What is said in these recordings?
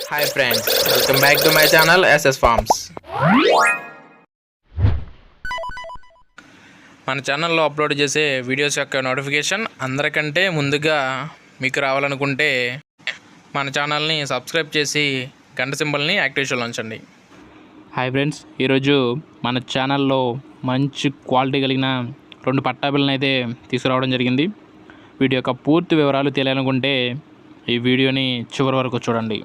Hi friends, welcome back to my channel SS Farms. మన ఛానల్లో upload చేసే videos యొక్క నోటిఫికేషన్ అందరికంటే ముందుగా మీకు రావాలనుకుంటే మన ఛానల్ని సబ్స్క్రైబ్ చేసి గంట సింబల్ని యాక్టివేషన్లో ఉంచండి. హాయ్ ఫ్రెండ్స్, ఈరోజు మన ఛానల్లో మంచి క్వాలిటీ కలిగిన 2 పట్టాపిల్లని అయితే తీసుకురావడం జరిగింది. వీటి యొక్క పూర్తి వివరాలు తెలియాలనుకుంటే ఈ వీడియోని చివరి వరకు చూడండి.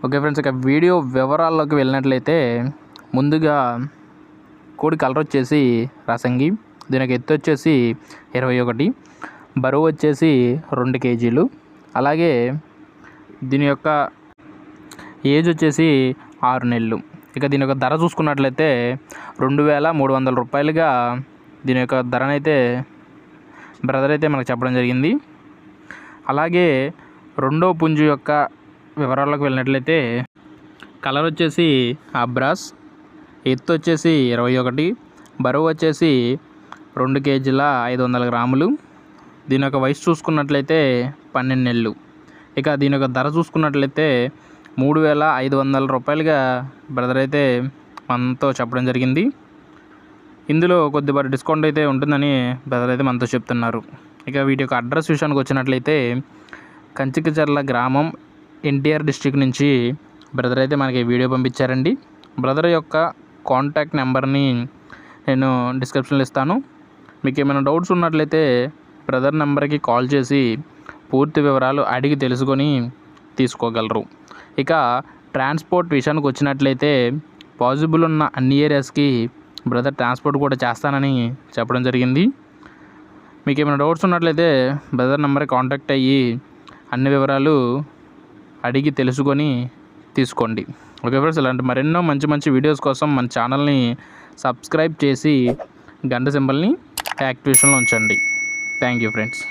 ఓకే ఫ్రెండ్స్, ఇక వీడియో వివరాల్లోకి వెళ్ళినట్లయితే ముందుగా కోడి కలర్ వచ్చేసి రసంగి, దీనికి ఎత్తు వచ్చేసి 21, బరువు వచ్చేసి 2 కేజీలు. అలాగే దీని యొక్క ఏజ్ వచ్చేసి 6 నెలలు. ఇక దీని యొక్క ధర చూసుకున్నట్లయితే 2300 రూపాయలుగా దీని యొక్క ధరనైతే బ్రదర్ అయితే మనకు చెప్పడం జరిగింది. అలాగే రెండో పుంజు యొక్క వివరాల్లోకి వెళ్ళినట్లయితే కలర్ వచ్చేసి అబ్రాస్, ఎత్తు వచ్చేసి 21, బరువు వచ్చేసి 2 కేజీల 500 గ్రాములు. దీని యొక్క వయసు చూసుకున్నట్లయితే 12 నెలలు. ఇక దీని యొక్క ధర చూసుకున్నట్లయితే 3500 రూపాయలుగా బ్రదర్ అయితే మనతో చెప్పడం జరిగింది. ఇందులో కొద్దిపాటి డిస్కౌంట్ అయితే ఉంటుందని బ్రదర్ అయితే మనతో చెప్తున్నారు. ఇక వీటి యొక్క అడ్రస్ విషయానికి వచ్చినట్లయితే కంచికచర్ల గ్రామం, ఎన్టీఆర్ డిస్ట్రిక్ట్ నుంచి బ్రదర్ అయితే మనకి వీడియో పంపించారండి. బ్రదర్ యొక్క కాంటాక్ట్ నెంబర్ని నేను డిస్క్రిప్షన్లో ఇస్తాను. మీకు ఏమైనా డౌట్స్ ఉన్నట్లయితే బ్రదర్ నెంబర్కి కాల్ చేసి పూర్తి వివరాలు అడిగి తెలుసుకొని తీసుకోగలరు. ఇక ట్రాన్స్పోర్ట్ విషయానికి వచ్చినట్లయితే పాసిబుల్ ఉన్న అన్ని ఏరియాస్కి బ్రదర్ ట్రాన్స్పోర్ట్ కూడా చేస్తానని చెప్పడం జరిగింది. మీకు ఏమైనా డౌట్స్ ఉన్నట్లయితే బ్రదర్ నెంబర్కి కాంటాక్ట్ అయ్యి అన్ని వివరాలు అడిగి తెలుసుకొని తీసుకోండి. ఓకే ఫ్రెండ్స్, ఇలాంటి మరెన్నో మంచి మంచి వీడియోస్ కోసం మన ఛానల్ని సబ్స్క్రైబ్ చేసి గంట సింబల్ని యాక్టివేషన్లో ఉంచండి. Thank you friends.